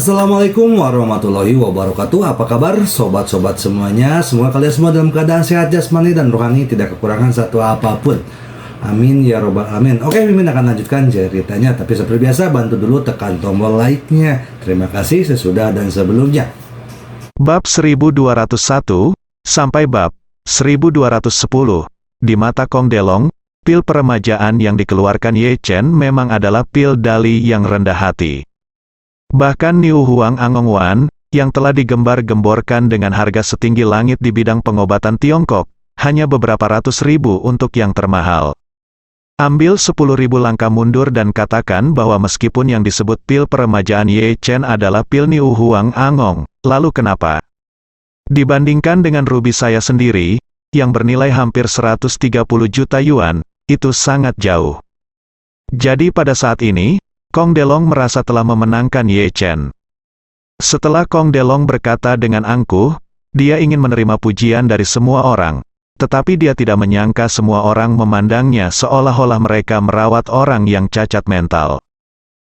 Assalamualaikum warahmatullahi wabarakatuh. Apa kabar sobat-sobat semuanya? Semoga kalian semua dalam keadaan sehat jasmani dan rohani, tidak kekurangan satu apapun. Amin ya robbal amin. Oke, Mimin akan lanjutkan ceritanya, tapi seperti biasa bantu dulu tekan tombol like-nya. Terima kasih sesudah dan sebelumnya. Bab 1201 sampai bab 1210. Di mata Kong Delong, pil peremajaan yang dikeluarkan Ye Chen memang adalah pil dali yang rendah hati. Bahkan Niu Huang Angong Wan, yang telah digembar-gemborkan dengan harga setinggi langit di bidang pengobatan Tiongkok, hanya beberapa ratus ribu untuk yang termahal. Ambil 10.000 langkah mundur dan katakan bahwa meskipun yang disebut pil peremajaan Ye Chen adalah pil Niu Huang Angong, lalu kenapa? Dibandingkan dengan rubi saya sendiri, yang bernilai hampir 130 juta yuan, itu sangat jauh. Jadi pada saat ini, Kong Delong merasa telah memenangkan Ye Chen. Setelah Kong Delong berkata dengan angkuh, dia ingin menerima pujian dari semua orang, tetapi dia tidak menyangka semua orang memandangnya seolah-olah mereka merawat orang yang cacat mental.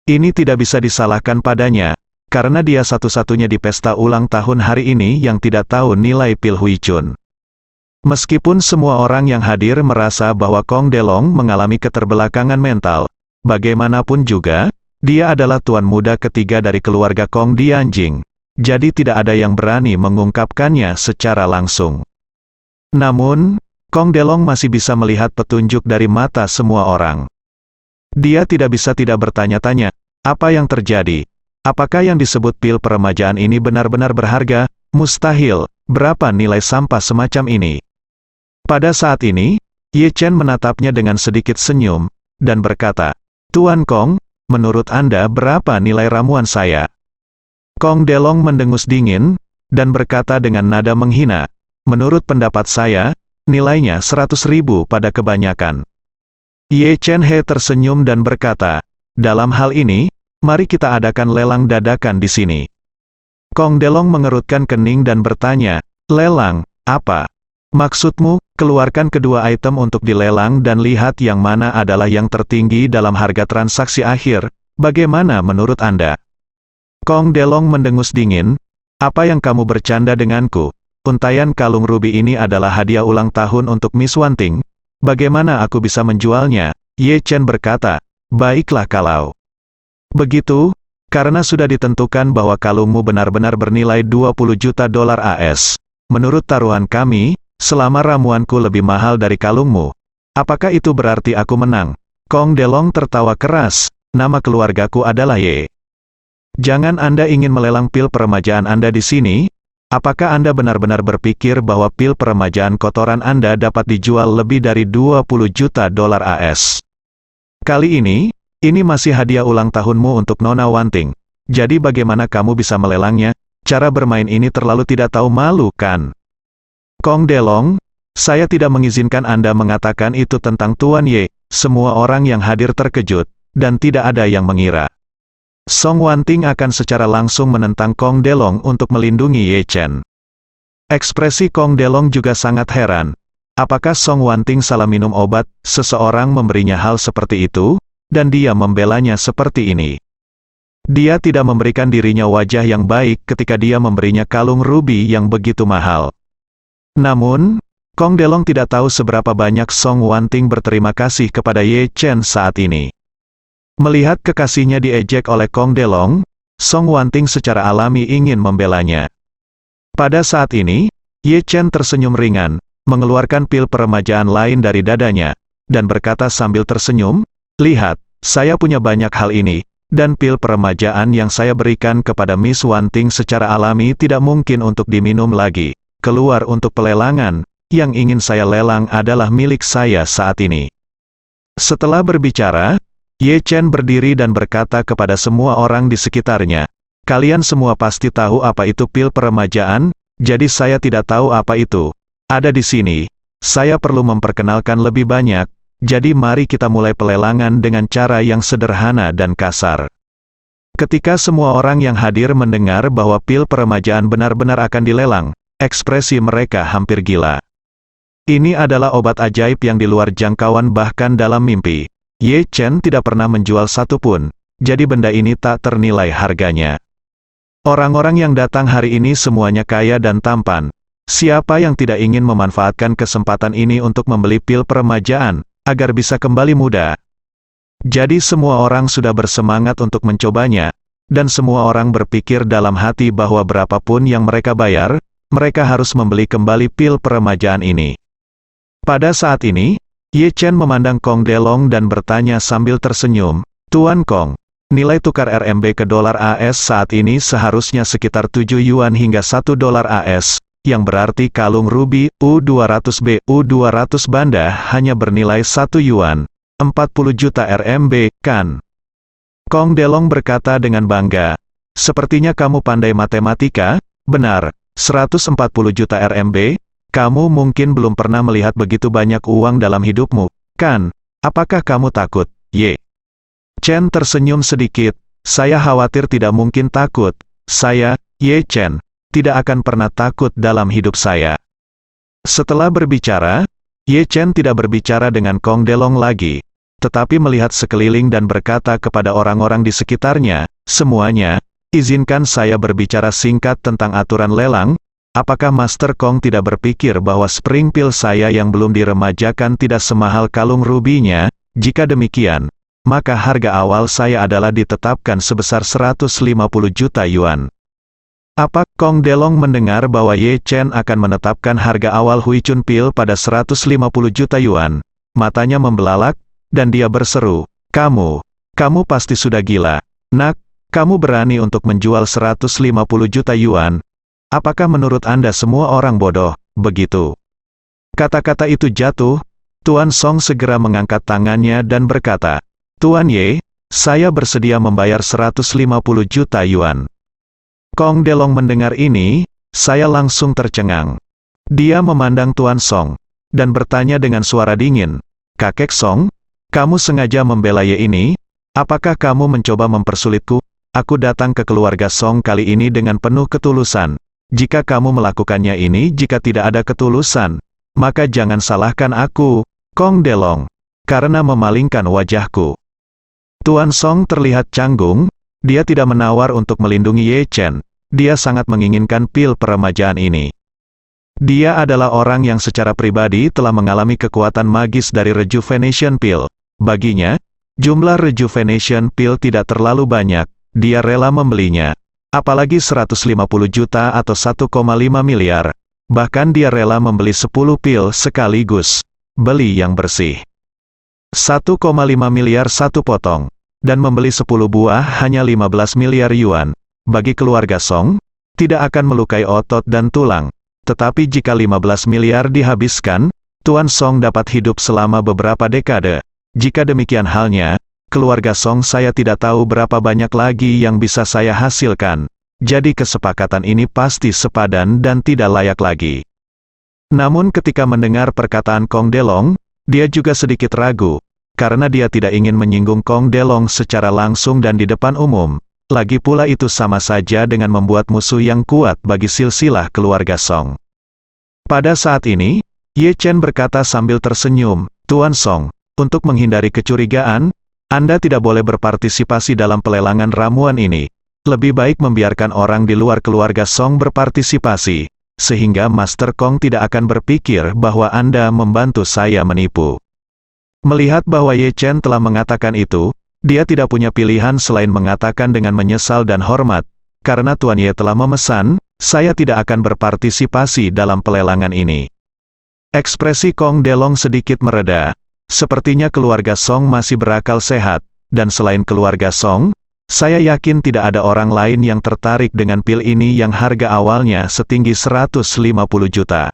Ini tidak bisa disalahkan padanya, karena dia satu-satunya di pesta ulang tahun hari ini yang tidak tahu nilai pil Hui Chun. Meskipun semua orang yang hadir merasa bahwa Kong Delong mengalami keterbelakangan mental, bagaimanapun juga, dia adalah tuan muda ketiga dari keluarga Kong Dianjing, jadi tidak ada yang berani mengungkapkannya secara langsung. Namun, Kong Delong masih bisa melihat petunjuk dari mata semua orang. Dia tidak bisa tidak bertanya-tanya, apa yang terjadi? Apakah yang disebut pil peremajaan ini benar-benar berharga? Mustahil, berapa nilai sampah semacam ini? Pada saat ini, Ye Chen menatapnya dengan sedikit senyum, dan berkata, Tuan Kong, menurut Anda berapa nilai ramuan saya? Kong Delong mendengus dingin, dan berkata dengan nada menghina, menurut pendapat saya, nilainya 100.000 pada kebanyakan. Ye Chen He tersenyum dan berkata, dalam hal ini, mari kita adakan lelang dadakan di sini. Kong Delong mengerutkan kening dan bertanya, lelang, apa? Maksudmu, keluarkan kedua item untuk dilelang dan lihat yang mana adalah yang tertinggi dalam harga transaksi akhir, bagaimana menurut Anda? Kong Delong mendengus dingin, apa yang kamu bercanda denganku? Untaian kalung rubi ini adalah hadiah ulang tahun untuk Miss Wanting, bagaimana aku bisa menjualnya? Ye Chen berkata, baiklah kalau begitu, karena sudah ditentukan bahwa kalungmu benar-benar bernilai 20 juta dolar AS. Menurut taruhan kami, selama ramuanku lebih mahal dari kalungmu, apakah itu berarti aku menang? Kong Delong tertawa keras, nama keluargaku adalah Ye. Jangan Anda ingin melelang pil peremajaan Anda di sini? Apakah Anda benar-benar berpikir bahwa pil peremajaan kotoran Anda dapat dijual lebih dari 20 juta dolar AS? Kali ini masih hadiah ulang tahunmu untuk Nona Wanting. Jadi bagaimana kamu bisa melelangnya? Cara bermain ini terlalu tidak tahu malu, kan? Kong Delong, saya tidak mengizinkan Anda mengatakan itu tentang Tuan Ye. Semua orang yang hadir terkejut, dan tidak ada yang mengira Song Wanting akan secara langsung menentang Kong Delong untuk melindungi Ye Chen. Ekspresi Kong Delong juga sangat heran. Apakah Song Wanting salah minum obat? Seseorang memberinya hal seperti itu, dan dia membelanya seperti ini. Dia tidak memberikan dirinya wajah yang baik ketika dia memberinya kalung rubi yang begitu mahal. Namun, Kong Delong tidak tahu seberapa banyak Song Wanting berterima kasih kepada Ye Chen saat ini. Melihat kekasihnya diejek oleh Kong Delong, Song Wanting secara alami ingin membelanya. Pada saat ini, Ye Chen tersenyum ringan, mengeluarkan pil peremajaan lain dari dadanya, dan berkata sambil tersenyum, lihat, saya punya banyak hal ini, dan pil peremajaan yang saya berikan kepada Miss Wanting secara alami tidak mungkin untuk diminum lagi. Keluar untuk pelelangan, yang ingin saya lelang adalah milik saya saat ini. Setelah berbicara, Ye Chen berdiri dan berkata kepada semua orang di sekitarnya, kalian semua pasti tahu apa itu pil peremajaan, jadi saya tidak tahu apa itu. Ada di sini, saya perlu memperkenalkan lebih banyak, jadi mari kita mulai pelelangan dengan cara yang sederhana dan kasar. Ketika semua orang yang hadir mendengar bahwa pil peremajaan benar-benar akan dilelang, ekspresi mereka hampir gila. Ini adalah obat ajaib yang di luar jangkauan bahkan dalam mimpi. Ye Chen tidak pernah menjual satu pun, jadi benda ini tak ternilai harganya. Orang-orang yang datang hari ini semuanya kaya dan tampan. Siapa yang tidak ingin memanfaatkan kesempatan ini untuk membeli pil peremajaan, agar bisa kembali muda? Jadi semua orang sudah bersemangat untuk mencobanya, dan semua orang berpikir dalam hati bahwa berapapun yang mereka bayar, mereka harus membeli kembali pil peremajaan ini. Pada saat ini, Ye Chen memandang Kong Delong dan bertanya sambil tersenyum, "Tuan Kong, nilai tukar RMB ke dolar AS saat ini seharusnya sekitar 7 yuan hingga 1 dolar AS, yang berarti kalung ruby U200B U200 banda hanya bernilai 1 yuan, 40 juta RMB, kan?" Kong Delong berkata dengan bangga, "Sepertinya kamu pandai matematika, benar, 140 juta RMB, kamu mungkin belum pernah melihat begitu banyak uang dalam hidupmu, kan? Apakah kamu takut, Ye?" Chen tersenyum sedikit, "Saya khawatir tidak mungkin takut, saya, Ye Chen, tidak akan pernah takut dalam hidup saya." Setelah berbicara, Ye Chen tidak berbicara dengan Kong Delong lagi, tetapi melihat sekeliling dan berkata kepada orang-orang di sekitarnya, "Semuanya, izinkan saya berbicara singkat tentang aturan lelang. Apakah Master Kong tidak berpikir bahwa spring pil saya yang belum diremajakan tidak semahal kalung rubinya? Jika demikian, maka harga awal saya adalah ditetapkan sebesar 150 juta yuan." Apa Kong Delong mendengar bahwa Ye Chen akan menetapkan harga awal Huichun Pil pada 150 juta yuan? Matanya membelalak, dan dia berseru, Kamu pasti sudah gila. Nak, kamu berani untuk menjual 150 juta yuan? Apakah menurut Anda semua orang bodoh, begitu?" Kata-kata itu jatuh, Tuan Song segera mengangkat tangannya dan berkata, "Tuan Ye, saya bersedia membayar 150 juta yuan." Kong Delong mendengar ini, saya langsung tercengang. Dia memandang Tuan Song, dan bertanya dengan suara dingin, "Kakek Song, kamu sengaja membela Ye ini? Apakah kamu mencoba mempersulitku? Aku datang ke keluarga Song kali ini dengan penuh ketulusan. Jika kamu melakukannya ini jika tidak ada ketulusan, maka jangan salahkan aku, Kong Delong, karena memalingkan wajahku." Tuan Song terlihat canggung. Dia tidak menawar untuk melindungi Ye Chen. Dia sangat menginginkan pil peremajaan ini. Dia adalah orang yang secara pribadi telah mengalami kekuatan magis dari Rejuvenation Pill. Baginya, jumlah Rejuvenation Pill tidak terlalu banyak. Dia rela membelinya. Apalagi 150 juta atau 1,5 miliar. Bahkan dia rela membeli 10 pil sekaligus. Beli yang bersih. 1,5 miliar satu potong. Dan membeli 10 buah hanya 15 miliar yuan. Bagi keluarga Song, tidak akan melukai otot dan tulang. Tetapi jika 15 miliar dihabiskan, Tuan Song dapat hidup selama beberapa dekade. Jika demikian halnya, keluarga Song saya tidak tahu berapa banyak lagi yang bisa saya hasilkan. Jadi kesepakatan ini pasti sepadan dan tidak layak lagi. Namun ketika mendengar perkataan Kong Delong, dia juga sedikit ragu. Karena dia tidak ingin menyinggung Kong Delong secara langsung dan di depan umum. Lagi pula itu sama saja dengan membuat musuh yang kuat bagi silsilah keluarga Song. Pada saat ini, Ye Chen berkata sambil tersenyum, "Tuan Song, untuk menghindari kecurigaan, Anda tidak boleh berpartisipasi dalam pelelangan ramuan ini. Lebih baik membiarkan orang di luar keluarga Song berpartisipasi, sehingga Master Kong tidak akan berpikir bahwa Anda membantu saya menipu." Melihat bahwa Ye Chen telah mengatakan itu, dia tidak punya pilihan selain mengatakan dengan menyesal dan hormat, "Karena Tuan Ye telah memesan, saya tidak akan berpartisipasi dalam pelelangan ini." Ekspresi Kong Delong sedikit mereda. Sepertinya keluarga Song masih berakal sehat, dan selain keluarga Song, saya yakin tidak ada orang lain yang tertarik dengan pil ini yang harga awalnya setinggi 150 juta.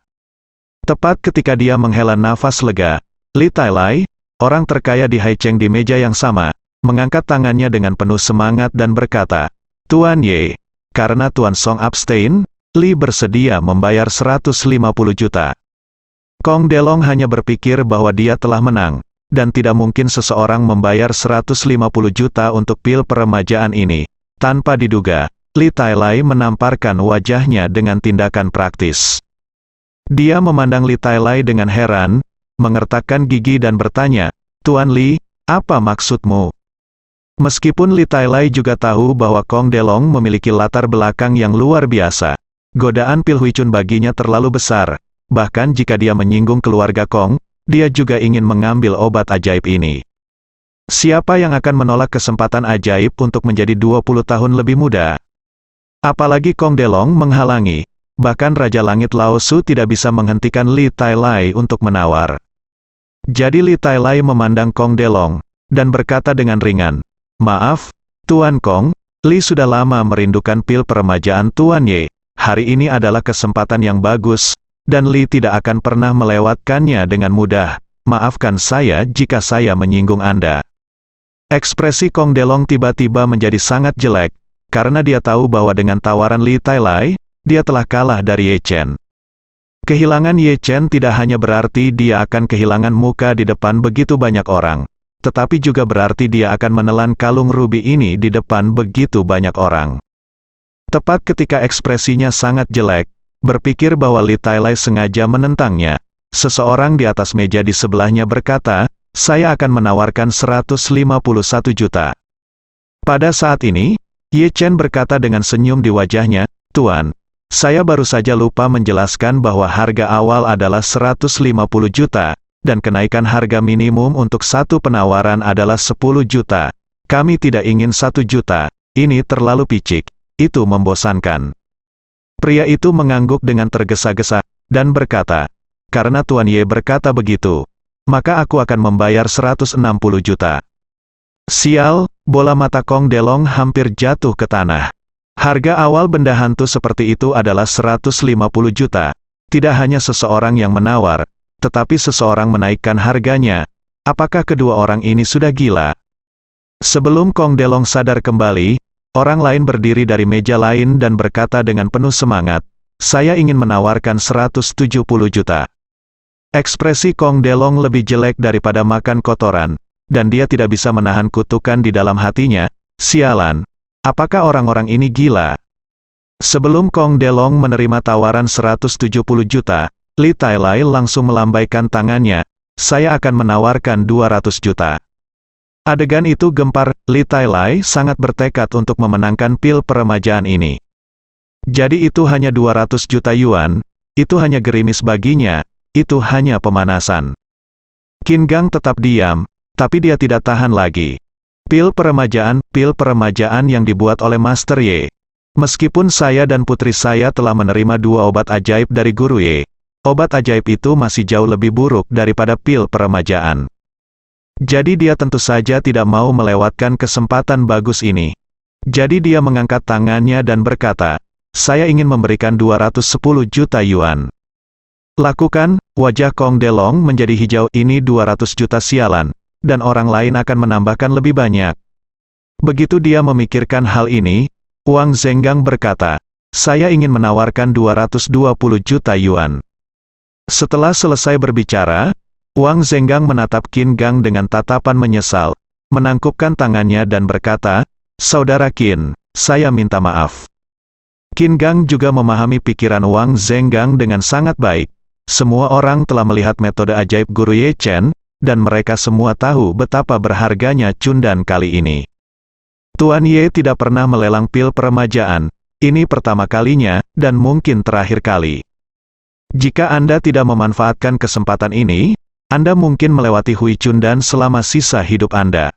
Tepat ketika dia menghela nafas lega, Li Tailai, orang terkaya di Haicheng di meja yang sama, mengangkat tangannya dengan penuh semangat dan berkata, "Tuan Ye, karena Tuan Song abstain, Li bersedia membayar 150 juta. Kong Delong hanya berpikir bahwa dia telah menang, dan tidak mungkin seseorang membayar 150 juta untuk pil peremajaan ini. Tanpa diduga, Li Tailai menamparkan wajahnya dengan tindakan praktis. Dia memandang Li Tailai dengan heran, mengertakkan gigi dan bertanya, "Tuan Li, apa maksudmu?" Meskipun Li Tailai juga tahu bahwa Kong Delong memiliki latar belakang yang luar biasa, godaan pil Huicun baginya terlalu besar. Bahkan jika dia menyinggung keluarga Kong, dia juga ingin mengambil obat ajaib ini. Siapa yang akan menolak kesempatan ajaib untuk menjadi 20 tahun lebih muda? Apalagi Kong Delong menghalangi, bahkan Raja Langit Lao Su tidak bisa menghentikan Li Tailai untuk menawar. Jadi Li Tailai memandang Kong Delong, dan berkata dengan ringan, "Maaf, Tuan Kong, Li sudah lama merindukan pil peremajaan Tuan Ye. Hari ini adalah kesempatan yang bagus, dan Li tidak akan pernah melewatkannya dengan mudah. Maafkan saya jika saya menyinggung Anda." Ekspresi Kong Delong tiba-tiba menjadi sangat jelek, karena dia tahu bahwa dengan tawaran Li Tailai, dia telah kalah dari Ye Chen. Kehilangan Ye Chen tidak hanya berarti dia akan kehilangan muka di depan begitu banyak orang, tetapi juga berarti dia akan menelan kalung rubi ini di depan begitu banyak orang. Tepat ketika ekspresinya sangat jelek, berpikir bahwa Li Tailai sengaja menentangnya, seseorang di atas meja di sebelahnya berkata, "Saya akan menawarkan 151 juta. Pada saat ini, Ye Chen berkata dengan senyum di wajahnya, "Tuan, saya baru saja lupa menjelaskan bahwa harga awal adalah 150 juta, dan kenaikan harga minimum untuk satu penawaran adalah 10 juta. Kami tidak ingin 1 juta, ini terlalu picik, itu membosankan." Pria itu mengangguk dengan tergesa-gesa, dan berkata, "Karena Tuan Ye berkata begitu, maka aku akan membayar 160 juta. Sial, bola mata Kong Delong hampir jatuh ke tanah. Harga awal benda hantu seperti itu adalah 150 juta. Tidak hanya seseorang yang menawar, tetapi seseorang menaikkan harganya. Apakah kedua orang ini sudah gila? Sebelum Kong Delong sadar kembali, orang lain berdiri dari meja lain dan berkata dengan penuh semangat, "Saya ingin menawarkan 170 juta. Ekspresi Kong Delong lebih jelek daripada makan kotoran, dan dia tidak bisa menahan kutukan di dalam hatinya. Sialan, apakah orang-orang ini gila? Sebelum Kong Delong menerima tawaran 170 juta, Li Tailai langsung melambaikan tangannya, "Saya akan menawarkan 200 juta. Adegan itu gempar, Li Tailai sangat bertekad untuk memenangkan pil peremajaan ini. Jadi itu hanya 200 juta yuan, itu hanya gerimis baginya, itu hanya pemanasan. Qin Gang tetap diam, tapi dia tidak tahan lagi. Pil peremajaan yang dibuat oleh Master Ye. Meskipun saya dan putri saya telah menerima 2 obat ajaib dari Guru Ye, obat ajaib itu masih jauh lebih buruk daripada pil peremajaan. Jadi dia tentu saja tidak mau melewatkan kesempatan bagus ini. Jadi dia mengangkat tangannya dan berkata, "Saya ingin memberikan 210 juta yuan." Lakukan, wajah Kong Delong menjadi hijau. Ini 200 juta sialan, dan orang lain akan menambahkan lebih banyak. Begitu dia memikirkan hal ini, Wang Zenggang berkata, "Saya ingin menawarkan 220 juta yuan." Setelah selesai berbicara, Wang Zenggang menatap Qin Gang dengan tatapan menyesal, menangkupkan tangannya dan berkata, "Saudara Qin, saya minta maaf." Qin Gang juga memahami pikiran Wang Zenggang dengan sangat baik. Semua orang telah melihat metode ajaib Guru Ye Chen, dan mereka semua tahu betapa berharganya cundan kali ini. Tuan Ye tidak pernah melelang pil peremajaan, ini pertama kalinya, dan mungkin terakhir kali. Jika Anda tidak memanfaatkan kesempatan ini, Anda mungkin melewati Hui Cundan selama sisa hidup Anda.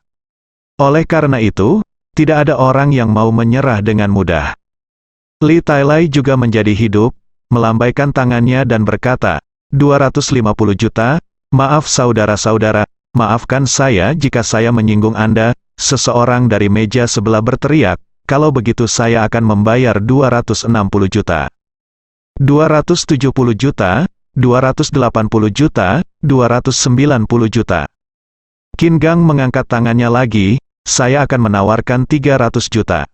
Oleh karena itu, tidak ada orang yang mau menyerah dengan mudah. Li Tailai juga menjadi hidup, melambaikan tangannya dan berkata, 250 juta, maaf saudara-saudara, maafkan saya jika saya menyinggung Anda. Seseorang dari meja sebelah berteriak, "Kalau begitu saya akan membayar 260 juta. 270 juta, 280 juta, 290 juta. Qin Gang mengangkat tangannya lagi, "Saya akan menawarkan 300 juta.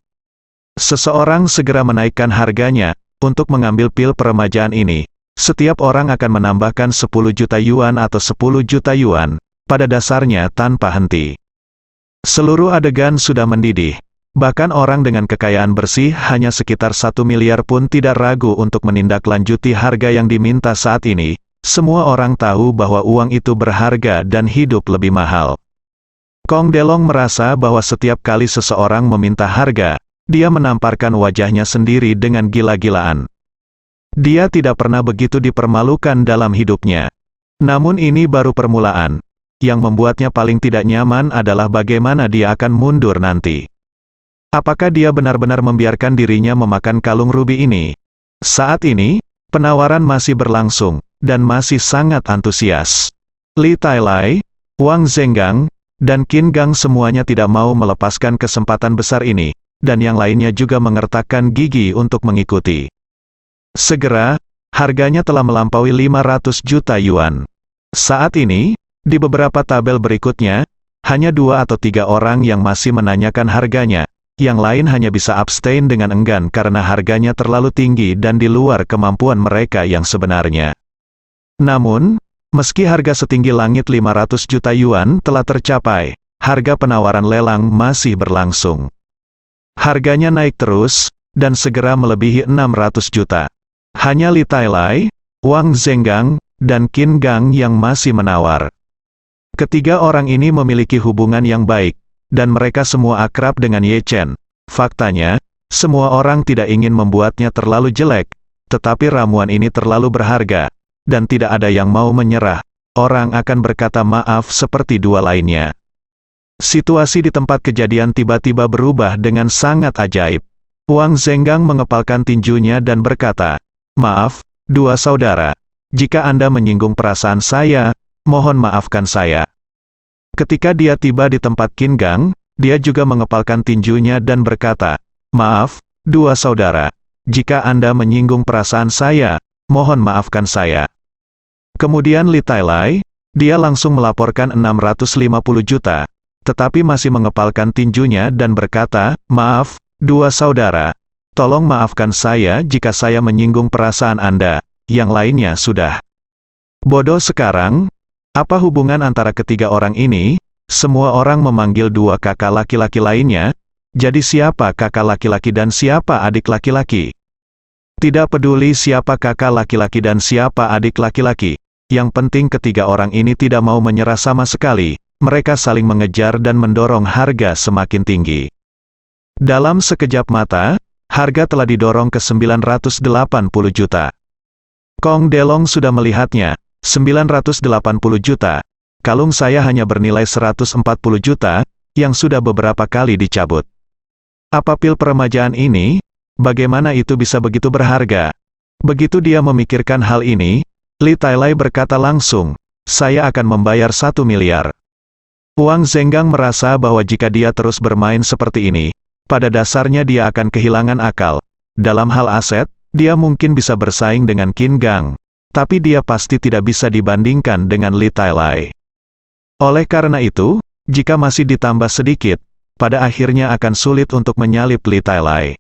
Seseorang segera menaikkan harganya, untuk mengambil pil peremajaan ini. Setiap orang akan menambahkan 10 juta yuan atau 10 juta yuan, pada dasarnya tanpa henti. Seluruh adegan sudah mendidih. Bahkan orang dengan kekayaan bersih hanya sekitar 1 miliar pun tidak ragu untuk menindaklanjuti harga yang diminta saat ini. Semua orang tahu bahwa uang itu berharga dan hidup lebih mahal. Kong Delong merasa bahwa setiap kali seseorang meminta harga, dia menamparkan wajahnya sendiri dengan gila-gilaan. Dia tidak pernah begitu dipermalukan dalam hidupnya. Namun ini baru permulaan. Yang membuatnya paling tidak nyaman adalah bagaimana dia akan mundur nanti. Apakah dia benar-benar membiarkan dirinya memakan kalung rubi ini? Saat ini, penawaran masih berlangsung, dan masih sangat antusias. Li Tailai, Wang Zenggang, dan Qin Gang semuanya tidak mau melepaskan kesempatan besar ini, dan yang lainnya juga mengertakkan gigi untuk mengikuti. Segera, harganya telah melampaui 500 juta yuan. Saat ini, di beberapa tabel berikutnya, hanya 2 atau 3 orang yang masih menanyakan harganya, yang lain hanya bisa abstain dengan enggan karena harganya terlalu tinggi dan di luar kemampuan mereka yang sebenarnya. Namun, meski harga setinggi langit 500 juta yuan telah tercapai, harga penawaran lelang masih berlangsung. Harganya naik terus, dan segera melebihi 600 juta. Hanya Li Tailai, Wang Zenggang, dan Qin Gang yang masih menawar. Ketiga orang ini memiliki hubungan yang baik, dan mereka semua akrab dengan Ye Chen. Faktanya, semua orang tidak ingin membuatnya terlalu jelek, tetapi ramuan ini terlalu berharga, dan tidak ada yang mau menyerah. Orang akan berkata maaf seperti dua lainnya. Situasi di tempat kejadian tiba-tiba berubah dengan sangat ajaib. Wang Zenggang mengepalkan tinjunya dan berkata, "Maaf, dua saudara. Jika Anda menyinggung perasaan saya, mohon maafkan saya." Ketika dia tiba di tempat Qin Gang, dia juga mengepalkan tinjunya dan berkata, "Maaf, dua saudara. Jika Anda menyinggung perasaan saya, mohon maafkan saya." Kemudian Li Tailai, dia langsung melaporkan 650 juta, tetapi masih mengepalkan tinjunya dan berkata, "Maaf, dua saudara. Tolong maafkan saya jika saya menyinggung perasaan Anda, yang lainnya sudah." Bodoh sekarang. Apa hubungan antara ketiga orang ini? Semua orang memanggil dua kakak laki-laki lainnya. Jadi siapa kakak laki-laki dan siapa adik laki-laki? Tidak peduli siapa kakak laki-laki dan siapa adik laki-laki. Yang penting ketiga orang ini tidak mau menyerah sama sekali. Mereka saling mengejar dan mendorong harga semakin tinggi. Dalam sekejap mata, harga telah didorong ke 980 juta. Kong Delong sudah melihatnya. 980 juta. Kalung saya hanya bernilai 140 juta, yang sudah beberapa kali dicabut. Apa pil peremajaan ini? Bagaimana itu bisa begitu berharga? Begitu dia memikirkan hal ini, Li Tailai berkata langsung, "Saya akan membayar 1 miliar. Wang Zenggang merasa bahwa jika dia terus bermain seperti ini, pada dasarnya dia akan kehilangan akal. Dalam hal aset, dia mungkin bisa bersaing dengan Qin Gang. Tapi dia pasti tidak bisa dibandingkan dengan Li Tailai. Oleh karena itu, jika masih ditambah sedikit, pada akhirnya akan sulit untuk menyalip Li Tailai.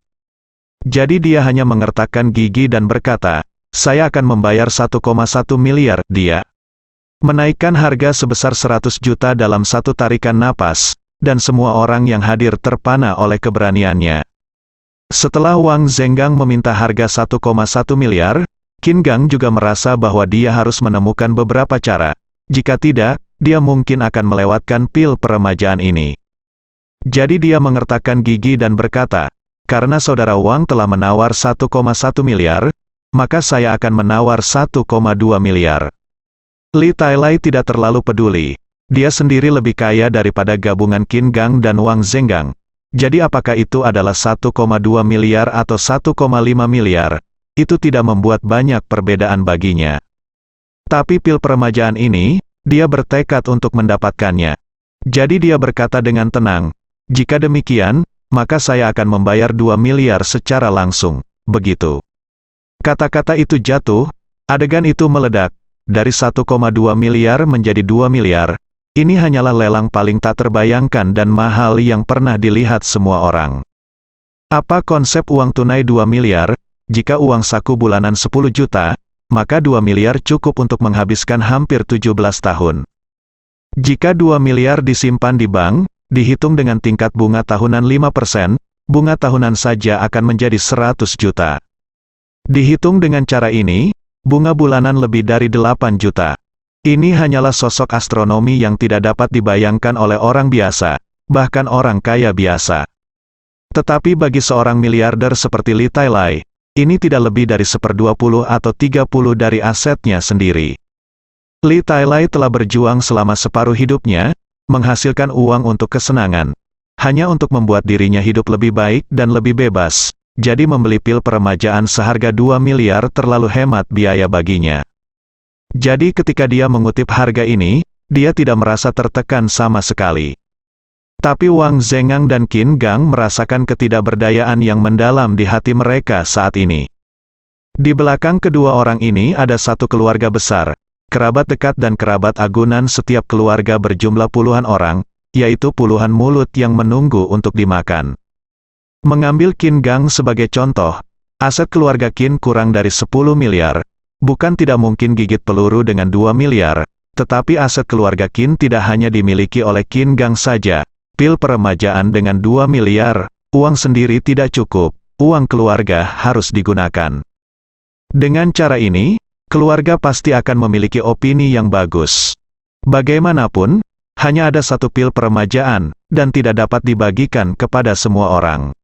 Jadi dia hanya mengertakkan gigi dan berkata, "Saya akan membayar 1,1 miliar." Dia menaikkan harga sebesar 100 juta dalam satu tarikan napas, dan semua orang yang hadir terpana oleh keberaniannya. Setelah Wang Zenggang meminta harga 1,1 miliar, Qin Gang juga merasa bahwa dia harus menemukan beberapa cara. Jika tidak, dia mungkin akan melewatkan pil peremajaan ini. Jadi dia mengertakkan gigi dan berkata, "Karena saudara Wang telah menawar 1,1 miliar, maka saya akan menawar 1,2 miliar. Li Tailai tidak terlalu peduli. Dia sendiri lebih kaya daripada gabungan Qin Gang dan Wang Zenggang. Jadi apakah itu adalah 1,2 miliar atau 1,5 miliar? Itu tidak membuat banyak perbedaan baginya. Tapi pil peremajaan ini, dia bertekad untuk mendapatkannya. Jadi dia berkata dengan tenang, "Jika demikian, maka saya akan membayar 2 miliar secara langsung." Begitu. Kata-kata itu jatuh, adegan itu meledak. Dari 1,2 miliar menjadi 2 miliar. Ini hanyalah lelang paling tak terbayangkan dan mahal yang pernah dilihat semua orang. Apa konsep uang tunai 2 miliar? Jika uang saku bulanan 10 juta, maka 2 miliar cukup untuk menghabiskan hampir 17 tahun. Jika 2 miliar disimpan di bank, dihitung dengan tingkat bunga tahunan 5%, bunga tahunan saja akan menjadi 100 juta. Dihitung dengan cara ini, bunga bulanan lebih dari 8 juta. Ini hanyalah sosok astronomi yang tidak dapat dibayangkan oleh orang biasa, bahkan orang kaya biasa. Tetapi bagi seorang miliarder seperti Li Tailai, ini tidak lebih dari 1/20 atau 30 dari asetnya sendiri. Li Tailai telah berjuang selama separuh hidupnya, menghasilkan uang untuk kesenangan, hanya untuk membuat dirinya hidup lebih baik dan lebih bebas. Jadi membeli pil peremajaan seharga 2 miliar terlalu hemat biaya baginya. Jadi ketika dia mengutip harga ini, dia tidak merasa tertekan sama sekali. Tapi Wang Zhengang dan Qin Gang merasakan ketidakberdayaan yang mendalam di hati mereka saat ini. Di belakang kedua orang ini ada satu keluarga besar, kerabat dekat dan kerabat agunan. Setiap keluarga berjumlah puluhan orang, yaitu puluhan mulut yang menunggu untuk dimakan. Mengambil Qin Gang sebagai contoh, aset keluarga Qin kurang dari 10 miliar. Bukan tidak mungkin gigit peluru dengan 2 miliar, tetapi aset keluarga Qin tidak hanya dimiliki oleh Qin Gang saja. Pil peremajaan dengan 2 miliar, uang sendiri tidak cukup, uang keluarga harus digunakan. Dengan cara ini, keluarga pasti akan memiliki opini yang bagus. Bagaimanapun, hanya ada satu pil peremajaan, dan tidak dapat dibagikan kepada semua orang.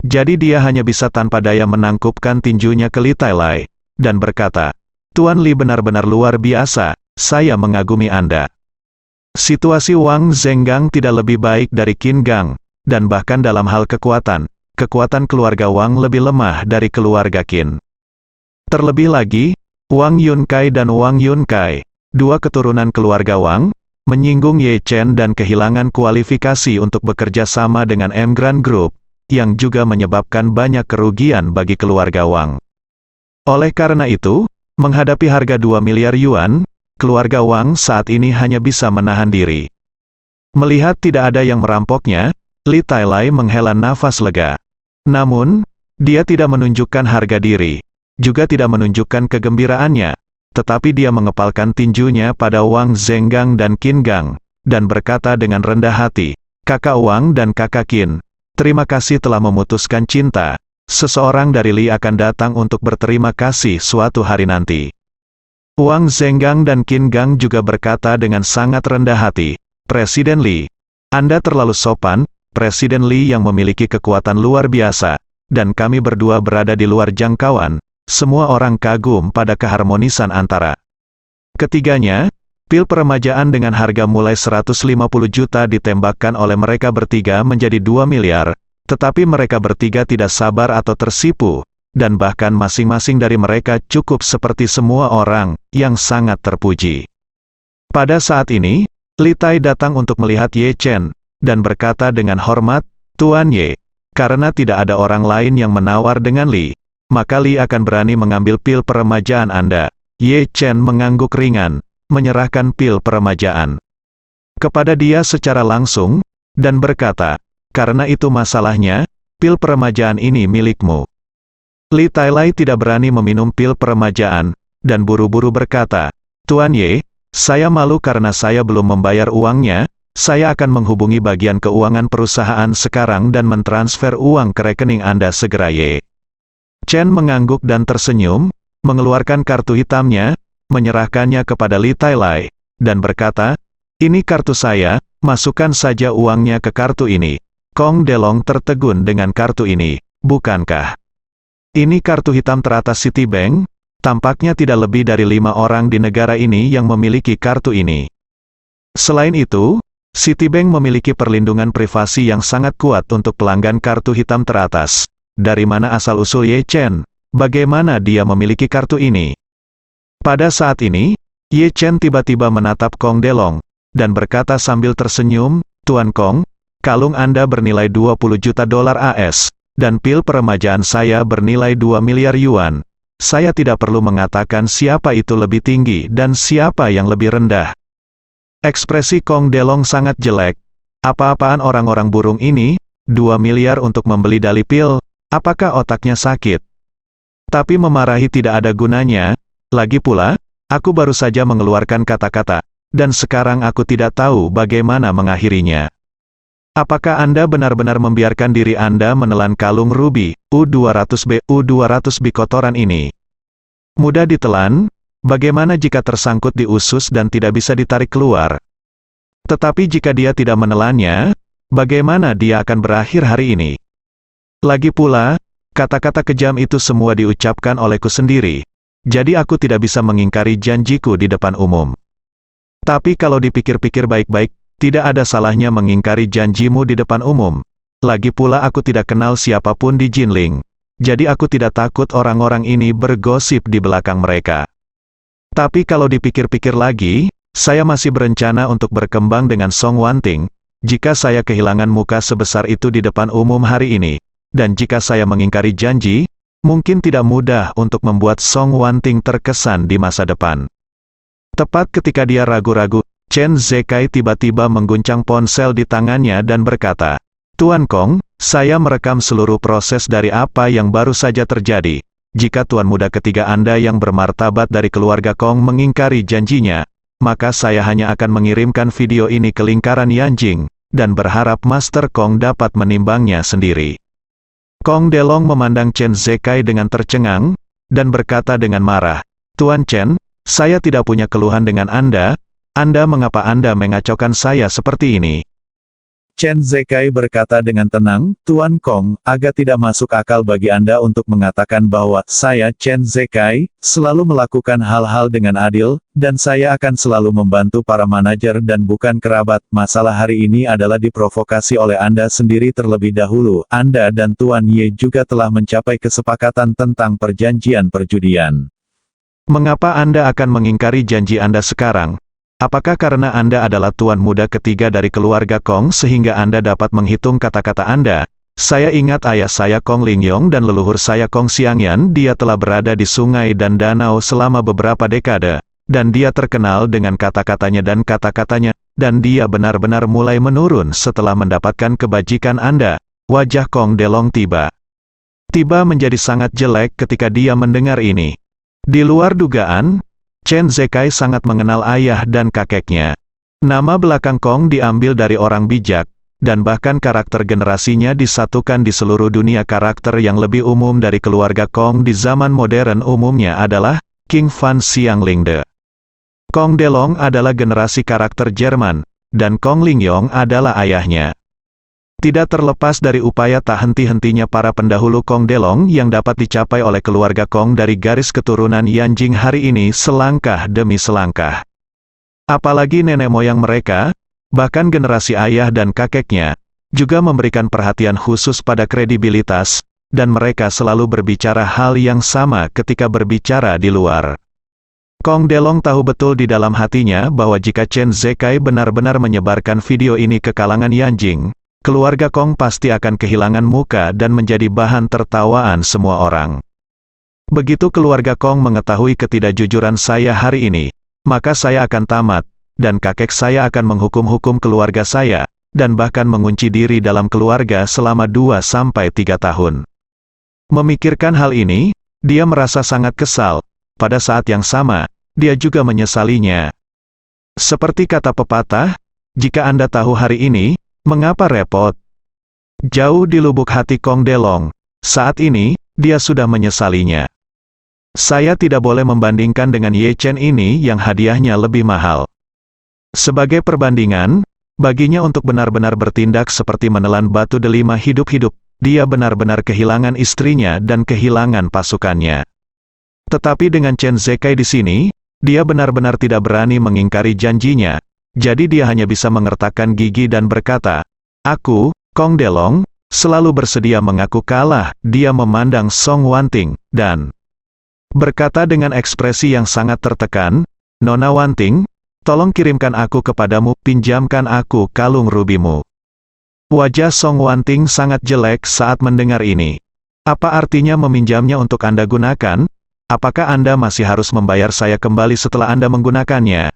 Jadi dia hanya bisa tanpa daya menangkupkan tinjunya ke Li Tailai, dan berkata, "Tuan Li benar-benar luar biasa, saya mengagumi Anda." Situasi Wang Zhengang tidak lebih baik dari Qin Gang, dan bahkan dalam hal kekuatan keluarga Wang lebih lemah dari keluarga Qin. Terlebih lagi, Wang Yunkai dan Wang Yunkai, dua keturunan keluarga Wang, menyinggung Ye Chen dan kehilangan kualifikasi untuk bekerja sama dengan Emgrande Group, yang juga menyebabkan banyak kerugian bagi keluarga Wang. Oleh karena itu, menghadapi harga 2 miliar yuan, keluarga Wang saat ini hanya bisa menahan diri. Melihat tidak ada yang merampoknya, Li Tailai menghela nafas lega. Namun, dia tidak menunjukkan harga diri, juga tidak menunjukkan kegembiraannya, tetapi dia mengepalkan tinjunya pada Wang Zhengang dan Qin Gang, dan berkata dengan rendah hati, "Kakak Wang dan kakak Qin, terima kasih telah memutuskan cinta. Seseorang dari Li akan datang untuk berterima kasih suatu hari nanti." Wang Zhengang dan Qin Gang juga berkata dengan sangat rendah hati, "Presiden Li, Anda terlalu sopan, Presiden Li yang memiliki kekuatan luar biasa, dan kami berdua berada di luar jangkauan." Semua orang kagum pada keharmonisan antara ketiganya. Pil peremajaan dengan harga mulai 150 juta ditembakkan oleh mereka bertiga menjadi 2 miliar, tetapi mereka bertiga tidak sabar atau tersipu, dan bahkan masing-masing dari mereka cukup seperti semua orang, yang sangat terpuji. Pada saat ini, Li Tai datang untuk melihat Ye Chen, dan berkata dengan hormat, "Tuan Ye, karena tidak ada orang lain yang menawar dengan Li, maka Li akan berani mengambil pil peremajaan Anda." Ye Chen mengangguk ringan, menyerahkan pil peremajaan kepada dia secara langsung, dan berkata, "Karena itu masalahnya, pil peremajaan ini milikmu." Li Tailai tidak berani meminum pil peremajaan, dan buru-buru berkata, "Tuan Ye, saya malu karena saya belum membayar uangnya, saya akan menghubungi bagian keuangan perusahaan sekarang dan mentransfer uang ke rekening Anda segera." Ye Chen mengangguk dan tersenyum, mengeluarkan kartu hitamnya, menyerahkannya kepada Li Tailai, dan berkata, "Ini kartu saya, masukkan saja uangnya ke kartu ini." Kong Delong tertegun dengan kartu ini, "Bukankah ini kartu hitam teratas Citibank? Tampaknya tidak lebih dari 5 orang di negara ini yang memiliki kartu ini. Selain itu, Citibank memiliki perlindungan privasi yang sangat kuat untuk pelanggan kartu hitam teratas. Dari mana asal-usul Ye Chen? Bagaimana dia memiliki kartu ini?" Pada saat ini, Ye Chen tiba-tiba menatap Kong Delong, dan berkata sambil tersenyum, "Tuan Kong, kalung Anda bernilai 20 juta dolar AS, dan pil peremajaan saya bernilai 2 miliar yuan. Saya tidak perlu mengatakan siapa itu lebih tinggi dan siapa yang lebih rendah." Ekspresi Kong Delong sangat jelek. Apa-apaan orang-orang burung ini, 2 miliar untuk membeli dali pil, apakah otaknya sakit? Tapi memarahi tidak ada gunanya. Lagi pula, aku baru saja mengeluarkan kata-kata, dan sekarang aku tidak tahu bagaimana mengakhirinya. Apakah Anda benar-benar membiarkan diri Anda menelan kalung rubi, U200B kotoran ini? Mudah ditelan, Bagaimana jika tersangkut di usus dan tidak bisa ditarik keluar? Tetapi jika dia tidak menelannya, bagaimana dia akan berakhir hari ini? Lagi pula, kata-kata kejam itu semua diucapkan olehku sendiri, jadi aku tidak bisa mengingkari janjiku di depan umum. Tapi kalau dipikir-pikir baik-baik, tidak ada salahnya mengingkari janjimu di depan umum. Lagi pula aku tidak kenal siapapun di Jinling, jadi aku tidak takut orang-orang ini bergosip di belakang mereka. Tapi kalau dipikir-pikir lagi, saya masih berencana untuk berkembang dengan Song Wanting, jika saya kehilangan muka sebesar itu di depan umum hari ini, dan jika saya mengingkari janji, mungkin tidak mudah untuk membuat Song Wanting terkesan di masa depan. Tepat ketika dia ragu-ragu, Chen Zekai tiba-tiba mengguncang ponsel di tangannya dan berkata, "Tuan Kong, saya merekam seluruh proses dari apa yang baru saja terjadi. Jika Tuan Muda ketiga Anda yang bermartabat dari keluarga Kong mengingkari janjinya, maka saya hanya akan mengirimkan video ini ke lingkaran Yanjing, dan berharap Master Kong dapat menimbangnya sendiri." Kong Delong memandang Chen Zekai dengan tercengang, dan berkata dengan marah, "Tuan Chen, saya tidak punya keluhan dengan Anda mengapa Anda mengacaukan saya seperti ini?" Chen Zekai berkata dengan tenang, "Tuan Kong, agak tidak masuk akal bagi Anda untuk mengatakan bahwa saya, Chen Zekai, selalu melakukan hal-hal dengan adil, dan saya akan selalu membantu para manajer dan bukan kerabat. Masalah hari ini adalah diprovokasi oleh Anda sendiri terlebih dahulu. Anda dan Tuan Ye juga telah mencapai kesepakatan tentang perjanjian perjudian. Mengapa Anda akan mengingkari janji Anda sekarang? Apakah karena Anda adalah tuan muda ketiga dari keluarga Kong sehingga Anda dapat menghitung kata-kata Anda? Saya ingat ayah saya Kong Lingyong dan leluhur saya Kong Xiangyan, dia telah berada di sungai dan danau selama beberapa dekade, dan dia terkenal dengan kata-katanya, dan dia benar-benar mulai menurun setelah mendapatkan kebajikan Anda." Wajah Kong Delong tiba menjadi sangat jelek ketika dia mendengar ini. Di luar dugaan, Chen Zekai sangat mengenal ayah dan kakeknya. Nama belakang Kong diambil dari orang bijak, dan bahkan karakter generasinya disatukan di seluruh dunia. Karakter yang lebih umum dari keluarga Kong di zaman modern umumnya adalah King Fan Xianglingde. Kong Delong adalah generasi karakter Jerman, dan Kong Lingyong adalah ayahnya. Tidak terlepas dari upaya tak henti-hentinya para pendahulu Kong Delong yang dapat dicapai oleh keluarga Kong dari garis keturunan Yanjing hari ini selangkah demi selangkah. Apalagi nenek moyang mereka, bahkan generasi ayah dan kakeknya, juga memberikan perhatian khusus pada kredibilitas, dan mereka selalu berbicara hal yang sama ketika berbicara di luar. Kong Delong tahu betul di dalam hatinya bahwa jika Chen Zekai benar-benar menyebarkan video ini ke kalangan Yanjing, keluarga Kong pasti akan kehilangan muka dan menjadi bahan tertawaan semua orang. Begitu keluarga Kong mengetahui ketidakjujuran saya hari ini, maka saya akan tamat, dan kakek saya akan menghukum-hukum keluarga saya, dan bahkan mengunci diri dalam keluarga selama 2-3 tahun. Memikirkan hal ini, dia merasa sangat kesal. Pada saat yang sama, dia juga menyesalinya. Seperti kata pepatah, jika Anda tahu hari ini, mengapa repot? Jauh di lubuk hati Kong Delong, saat ini, dia sudah menyesalinya. Saya tidak boleh membandingkan dengan Ye Chen ini yang hadiahnya lebih mahal. Sebagai perbandingan, baginya untuk benar-benar bertindak seperti menelan batu delima hidup-hidup, dia benar-benar kehilangan istrinya dan kehilangan pasukannya. Tetapi dengan Chen Zekai di sini, dia benar-benar tidak berani mengingkari janjinya. Jadi dia hanya bisa mengertakkan gigi dan berkata, "Aku, Kong Delong, selalu bersedia mengaku kalah." Dia memandang Song Wanting, dan berkata dengan ekspresi yang sangat tertekan, "Nona Wanting, tolong kirimkan aku kepadamu, pinjamkan aku kalung rubimu." Wajah Song Wanting sangat jelek saat mendengar ini. "Apa artinya meminjamnya untuk Anda gunakan? Apakah Anda masih harus membayar saya kembali setelah Anda menggunakannya?"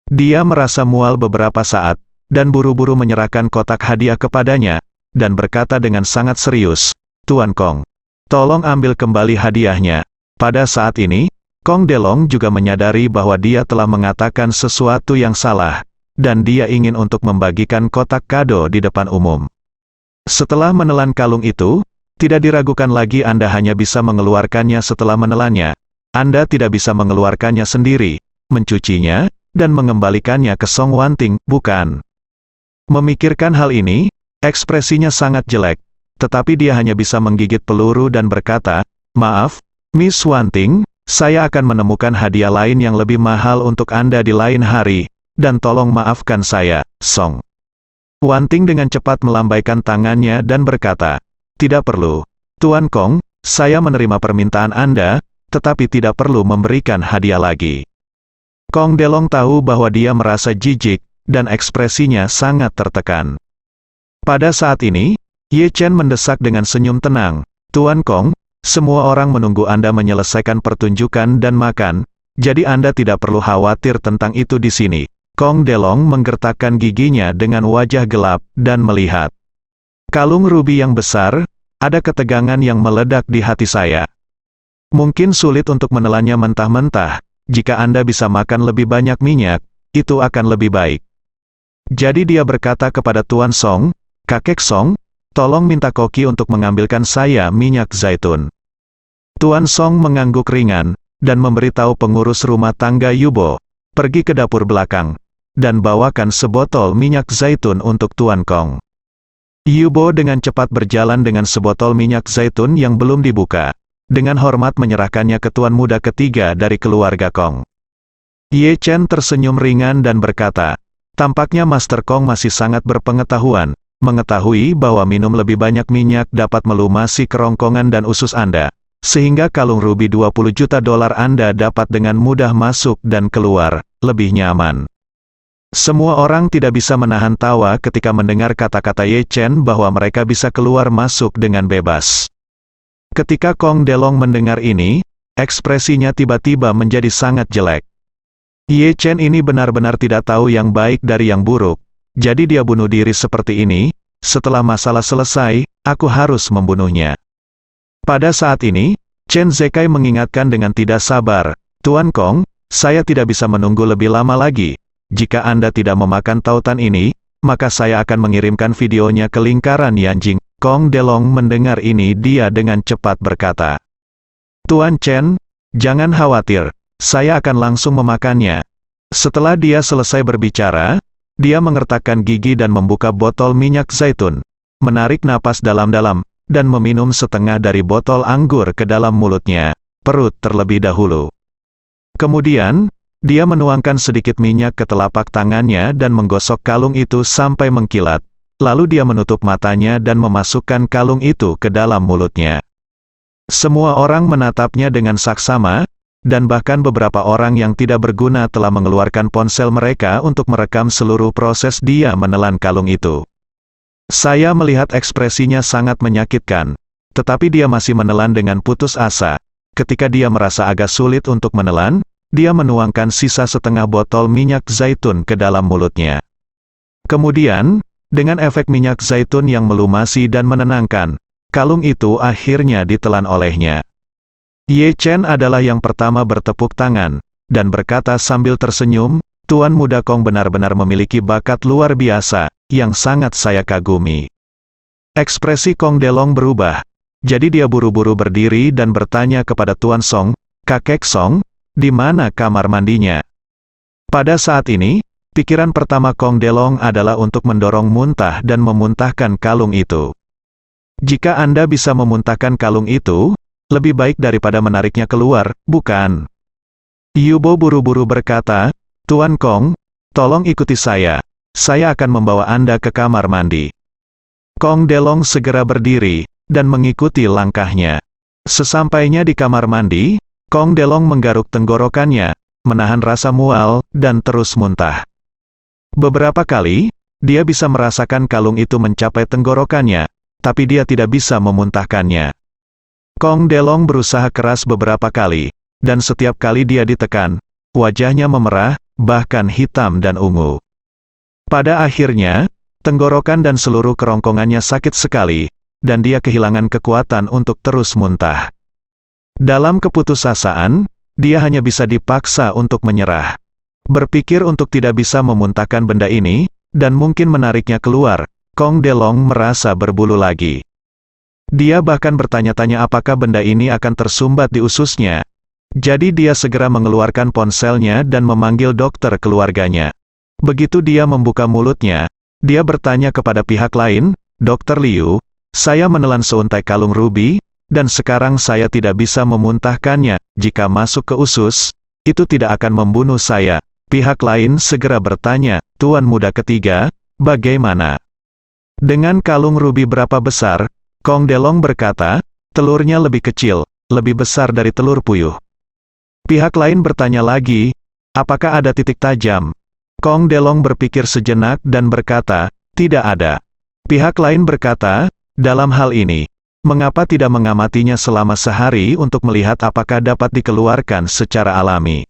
Dia merasa mual beberapa saat, dan buru-buru menyerahkan kotak hadiah kepadanya, dan berkata dengan sangat serius, "Tuan Kong, tolong ambil kembali hadiahnya." Pada saat ini, Kong Delong juga menyadari bahwa dia telah mengatakan sesuatu yang salah, dan dia ingin untuk membagikan kotak kado di depan umum. Setelah menelan kalung itu, tidak diragukan lagi Anda hanya bisa mengeluarkannya setelah menelannya. Anda tidak bisa mengeluarkannya sendiri, mencucinya, dan mengembalikannya ke Song Wanting, bukan? Memikirkan hal ini, ekspresinya sangat jelek, tetapi dia hanya bisa menggigit peluru dan berkata, "Maaf, Miss Wanting, saya akan menemukan hadiah lain yang lebih mahal untuk Anda di lain hari, dan tolong maafkan saya, Song." Wanting dengan cepat melambaikan tangannya dan berkata, "Tidak perlu, Tuan Kong, saya menerima permintaan Anda, tetapi tidak perlu memberikan hadiah lagi." Kong Delong tahu bahwa dia merasa jijik, dan ekspresinya sangat tertekan. Pada saat ini, Ye Chen mendesak dengan senyum tenang, "Tuan Kong, semua orang menunggu Anda menyelesaikan pertunjukan dan makan, jadi Anda tidak perlu khawatir tentang itu di sini." Kong Delong menggertakkan giginya dengan wajah gelap, dan melihat kalung rubi yang besar. Ada ketegangan yang meledak di hati saya. Mungkin sulit untuk menelannya mentah-mentah, jika Anda bisa makan lebih banyak minyak, itu akan lebih baik. Jadi dia berkata kepada Tuan Song, "Kakek Song, tolong minta koki untuk mengambilkan saya minyak zaitun." Tuan Song mengangguk ringan, dan memberitahu pengurus rumah tangga Yubo, "Pergi ke dapur belakang, dan bawakan sebotol minyak zaitun untuk Tuan Kong." Yubo dengan cepat berjalan dengan sebotol minyak zaitun yang belum dibuka. Dengan hormat menyerahkannya ke tuan muda ketiga dari keluarga Kong. Ye Chen tersenyum ringan dan berkata, "Tampaknya Master Kong masih sangat berpengetahuan, mengetahui bahwa minum lebih banyak minyak dapat melumasi kerongkongan dan usus Anda, sehingga kalung rubi 20 juta dolar Anda dapat dengan mudah masuk dan keluar, lebih nyaman." Semua orang tidak bisa menahan tawa ketika mendengar kata-kata Ye Chen bahwa mereka bisa keluar masuk dengan bebas. Ketika Kong Delong mendengar ini, ekspresinya tiba-tiba menjadi sangat jelek. Ye Chen ini benar-benar tidak tahu yang baik dari yang buruk, jadi dia bunuh diri seperti ini. Setelah masalah selesai, aku harus membunuhnya. Pada saat ini, Chen Zekai mengingatkan dengan tidak sabar, "Tuan Kong, saya tidak bisa menunggu lebih lama lagi. Jika Anda tidak memakan tautan ini, maka saya akan mengirimkan videonya ke lingkaran Yanjing." Kong Delong mendengar ini, dia dengan cepat berkata, "Tuan Chen, jangan khawatir, saya akan langsung memakannya." Setelah dia selesai berbicara, dia mengertakkan gigi dan membuka botol minyak zaitun, menarik napas dalam-dalam, dan meminum setengah dari botol anggur ke dalam mulutnya, perut terlebih dahulu. Kemudian, dia menuangkan sedikit minyak ke telapak tangannya dan menggosok kalung itu sampai mengkilat. Lalu dia menutup matanya dan memasukkan kalung itu ke dalam mulutnya. Semua orang menatapnya dengan saksama, dan bahkan beberapa orang yang tidak berguna telah mengeluarkan ponsel mereka untuk merekam seluruh proses dia menelan kalung itu. Saya melihat ekspresinya sangat menyakitkan, tetapi dia masih menelan dengan putus asa. Ketika dia merasa agak sulit untuk menelan, dia menuangkan sisa setengah botol minyak zaitun ke dalam mulutnya. Kemudian, dengan efek minyak zaitun yang melumasi dan menenangkan, kalung itu akhirnya ditelan olehnya. Ye Chen adalah yang pertama bertepuk tangan, dan berkata sambil tersenyum, "Tuan muda Kong benar-benar memiliki bakat luar biasa, yang sangat saya kagumi." Ekspresi Kong Delong berubah, jadi dia buru-buru berdiri dan bertanya kepada Tuan Song, "Kakek Song, di mana kamar mandinya?" Pada saat ini, pikiran pertama Kong Delong adalah untuk mendorong muntah dan memuntahkan kalung itu. Jika Anda bisa memuntahkan kalung itu, lebih baik daripada menariknya keluar, bukan? Yubo buru-buru berkata, "Tuan Kong, tolong ikuti saya. Saya akan membawa Anda ke kamar mandi." Kong Delong segera berdiri, dan mengikuti langkahnya. Sesampainya di kamar mandi, Kong Delong menggaruk tenggorokannya, menahan rasa mual, dan terus muntah. Beberapa kali, dia bisa merasakan kalung itu mencapai tenggorokannya, tapi dia tidak bisa memuntahkannya. Kong Delong berusaha keras beberapa kali, dan setiap kali dia ditekan, wajahnya memerah, bahkan hitam dan ungu. Pada akhirnya, tenggorokan dan seluruh kerongkongannya sakit sekali, dan dia kehilangan kekuatan untuk terus muntah. Dalam keputusasaan, dia hanya bisa dipaksa untuk menyerah. Berpikir untuk tidak bisa memuntahkan benda ini, dan mungkin menariknya keluar, Kong Delong merasa berbulu lagi. Dia bahkan bertanya-tanya apakah benda ini akan tersumbat di ususnya. Jadi dia segera mengeluarkan ponselnya dan memanggil dokter keluarganya. Begitu dia membuka mulutnya, dia bertanya kepada pihak lain, "Dokter Liu, saya menelan seuntai kalung rubi, dan sekarang saya tidak bisa memuntahkannya. Jika masuk ke usus, itu tidak akan membunuh saya." Pihak lain segera bertanya, "Tuan muda ketiga, bagaimana? Dengan kalung rubi berapa besar?" Kong Delong berkata, "Telurnya lebih kecil, lebih besar dari telur puyuh." Pihak lain bertanya lagi, "Apakah ada titik tajam?" Kong Delong berpikir sejenak dan berkata, "Tidak ada." Pihak lain berkata, "Dalam hal ini, mengapa tidak mengamatinya selama sehari untuk melihat apakah dapat dikeluarkan secara alami?"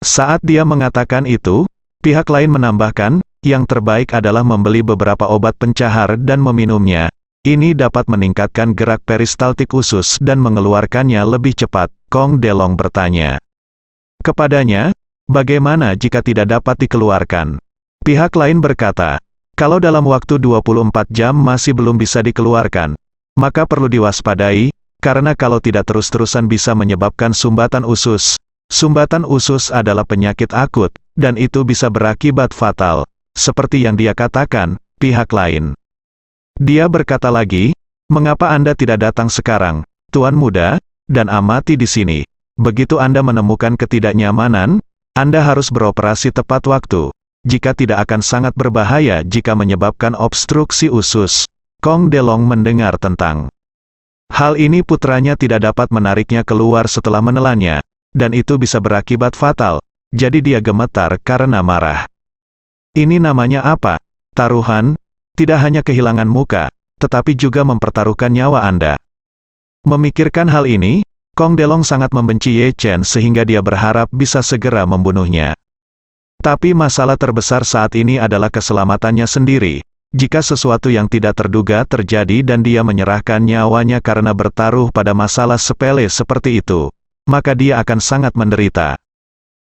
Saat dia mengatakan itu, pihak lain menambahkan, "Yang terbaik adalah membeli beberapa obat pencahar dan meminumnya. Ini dapat meningkatkan gerak peristaltik usus dan mengeluarkannya lebih cepat." Kong Delong bertanya kepadanya, "Bagaimana jika tidak dapat dikeluarkan?" Pihak lain berkata, "Kalau dalam waktu 24 jam masih belum bisa dikeluarkan, maka perlu diwaspadai, karena kalau tidak terus-terusan bisa menyebabkan sumbatan usus. Sumbatan usus adalah penyakit akut, dan itu bisa berakibat fatal." Seperti yang dia katakan, pihak lain. Dia berkata lagi, "Mengapa Anda tidak datang sekarang, Tuan Muda, dan amati di sini? Begitu Anda menemukan ketidaknyamanan, Anda harus beroperasi tepat waktu. Jika tidak akan sangat berbahaya jika menyebabkan obstruksi usus." Kong Delong mendengar tentang hal ini, putranya tidak dapat menariknya keluar setelah menelannya, dan itu bisa berakibat fatal. Jadi dia gemetar karena marah. Ini namanya apa? Taruhan? Tidak hanya kehilangan muka, tetapi juga mempertaruhkan nyawa Anda. Memikirkan hal ini, Kong Delong sangat membenci Ye Chen sehingga dia berharap bisa segera membunuhnya. Tapi masalah terbesar saat ini adalah keselamatannya sendiri. Jika sesuatu yang tidak terduga terjadi dan dia menyerahkan nyawanya karena bertaruh pada masalah sepele seperti itu, maka dia akan sangat menderita.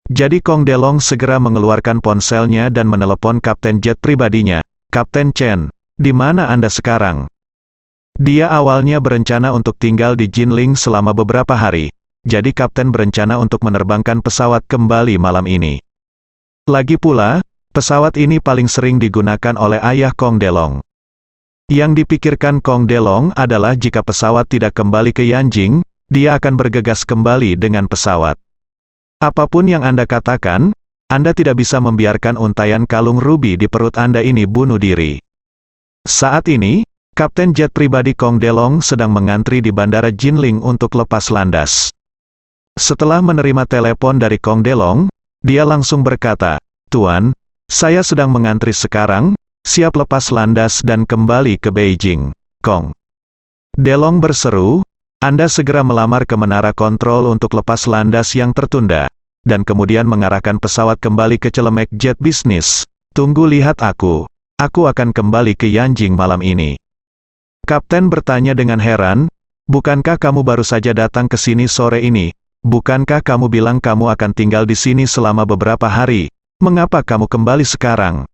Jadi Kong Delong segera mengeluarkan ponselnya dan menelepon Kapten Jet pribadinya. "Kapten Chen, di mana Anda sekarang?" Dia awalnya berencana untuk tinggal di Jinling selama beberapa hari, jadi kapten berencana untuk menerbangkan pesawat kembali malam ini. Lagi pula, pesawat ini paling sering digunakan oleh ayah Kong Delong. Yang dipikirkan Kong Delong adalah jika pesawat tidak kembali ke Yanjing, dia akan bergegas kembali dengan pesawat. "Apapun yang Anda katakan, Anda tidak bisa membiarkan untaian kalung rubi di perut Anda ini bunuh diri." Saat ini, Kapten Jet pribadi Kong Delong sedang mengantri di Bandara Jinling untuk lepas landas. Setelah menerima telepon dari Kong Delong, dia langsung berkata, "Tuan, saya sedang mengantri sekarang, siap lepas landas dan kembali ke Beijing." Kong Delong berseru, "Anda segera melamar ke menara kontrol untuk lepas landas yang tertunda, dan kemudian mengarahkan pesawat kembali ke Celemek Jet Business. Tunggu lihat aku akan kembali ke Yanjing malam ini." Kapten bertanya dengan heran, "Bukankah kamu baru saja datang ke sini sore ini? Bukankah kamu bilang kamu akan tinggal di sini selama beberapa hari? Mengapa kamu kembali sekarang?"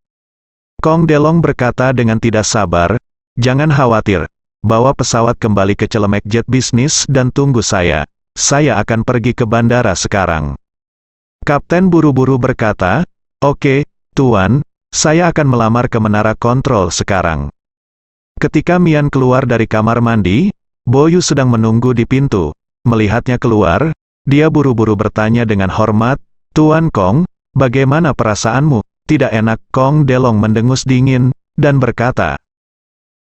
Kong Delong berkata dengan tidak sabar, "Jangan khawatir, bawa pesawat kembali ke Celemek Jet Business dan tunggu saya. Saya akan pergi ke bandara sekarang." Kapten buru-buru berkata, "Oke, Tuan, saya akan melamar ke menara kontrol sekarang." Ketika Mian keluar dari kamar mandi, Boyu sedang menunggu di pintu. Melihatnya keluar, dia buru-buru bertanya dengan hormat, "Tuan Kong, bagaimana perasaanmu?" "Tidak enak." Kong Delong mendengus dingin, dan berkata,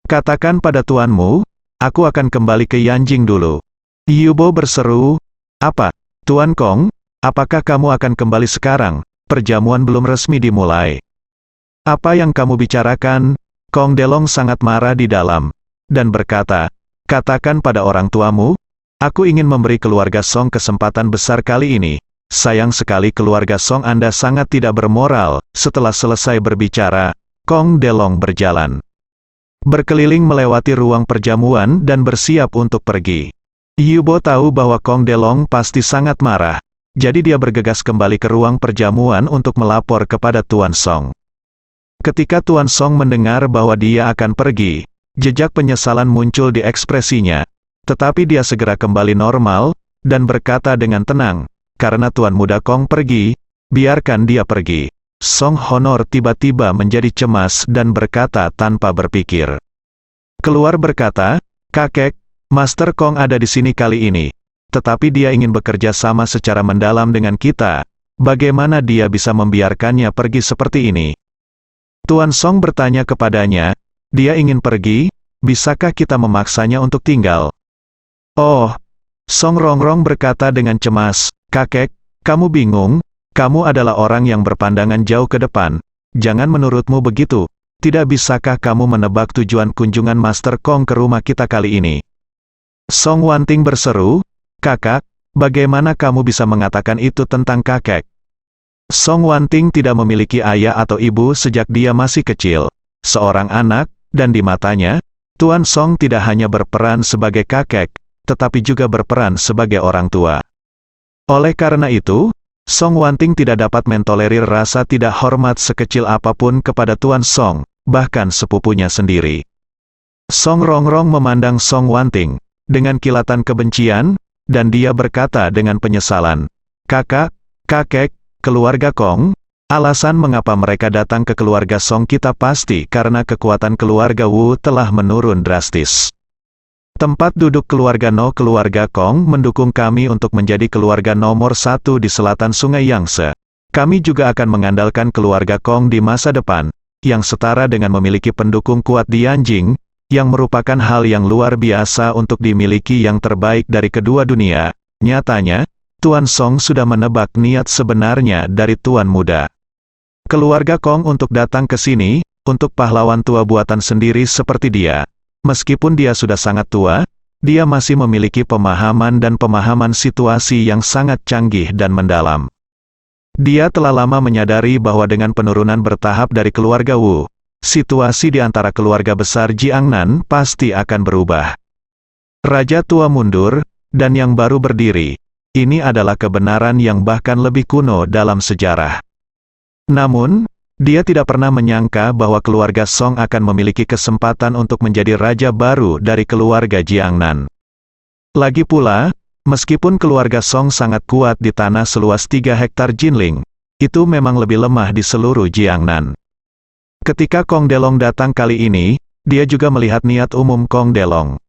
"Katakan pada tuanmu, aku akan kembali ke Yanjing dulu." Yubo berseru, "Apa, Tuan Kong, apakah kamu akan kembali sekarang? Perjamuan belum resmi dimulai." "Apa yang kamu bicarakan?" Kong Delong sangat marah di dalam, dan berkata, "Katakan pada orang tuamu, aku ingin memberi keluarga Song kesempatan besar kali ini. Sayang sekali keluarga Song Anda sangat tidak bermoral." Setelah selesai berbicara, Kong Delong berjalan berkeliling melewati ruang perjamuan dan bersiap untuk pergi. Yubo tahu bahwa Kong Delong pasti sangat marah, jadi dia bergegas kembali ke ruang perjamuan untuk melapor kepada Tuan Song. Ketika Tuan Song mendengar bahwa dia akan pergi, jejak penyesalan muncul di ekspresinya. Tetapi dia segera kembali normal, dan berkata dengan tenang, karena Tuan Muda Kong pergi, biarkan dia pergi. Song Honor tiba-tiba menjadi cemas dan berkata tanpa berpikir. Keluar berkata, kakek, Master Kong ada di sini kali ini. Tetapi dia ingin bekerja sama secara mendalam dengan kita. Bagaimana dia bisa membiarkannya pergi seperti ini? Tuan Song bertanya kepadanya, dia ingin pergi, bisakah kita memaksanya untuk tinggal? Oh, Song Rongrong berkata dengan cemas, kakek, kamu bingung, kamu adalah orang yang berpandangan jauh ke depan, jangan menurutmu begitu, tidak bisakah kamu menebak tujuan kunjungan Master Kong ke rumah kita kali ini? Song Wanting berseru, kakak, bagaimana kamu bisa mengatakan itu tentang kakek? Song Wanting tidak memiliki ayah atau ibu sejak dia masih kecil, seorang anak, dan di matanya, Tuan Song tidak hanya berperan sebagai kakek, tetapi juga berperan sebagai orang tua. Oleh karena itu, Song Wanting tidak dapat mentolerir rasa tidak hormat sekecil apapun kepada Tuan Song, bahkan sepupunya sendiri. Song Rongrong memandang Song Wanting dengan kilatan kebencian, dan dia berkata dengan penyesalan, kakak, kakek, keluarga Kong, alasan mengapa mereka datang ke keluarga Song kita pasti karena kekuatan keluarga Wu telah menurun drastis. Tempat duduk keluarga Kong mendukung kami untuk menjadi keluarga nomor 1 di selatan Sungai Yangtze. Kami juga akan mengandalkan keluarga Kong di masa depan, yang setara dengan memiliki pendukung kuat di Yanjing, yang merupakan hal yang luar biasa untuk dimiliki yang terbaik dari kedua dunia. Nyatanya, Tuan Song sudah menebak niat sebenarnya dari Tuan Muda. Keluarga Kong untuk datang ke sini, untuk pahlawan tua buatan sendiri seperti dia. Meskipun dia sudah sangat tua, dia masih memiliki pemahaman dan pemahaman situasi yang sangat canggih dan mendalam. Dia telah lama menyadari bahwa dengan penurunan bertahap dari keluarga Wu, situasi di antara keluarga besar Jiangnan pasti akan berubah. Raja tua mundur, dan yang baru berdiri. Ini adalah kebenaran yang bahkan lebih kuno dalam sejarah. Namun, dia tidak pernah menyangka bahwa keluarga Song akan memiliki kesempatan untuk menjadi raja baru dari keluarga Jiangnan. Lagi pula, meskipun keluarga Song sangat kuat di tanah seluas 3 hektar Jinling, itu memang lebih lemah di seluruh Jiangnan. Ketika Kong Delong datang kali ini, dia juga melihat niat umum Kong Delong.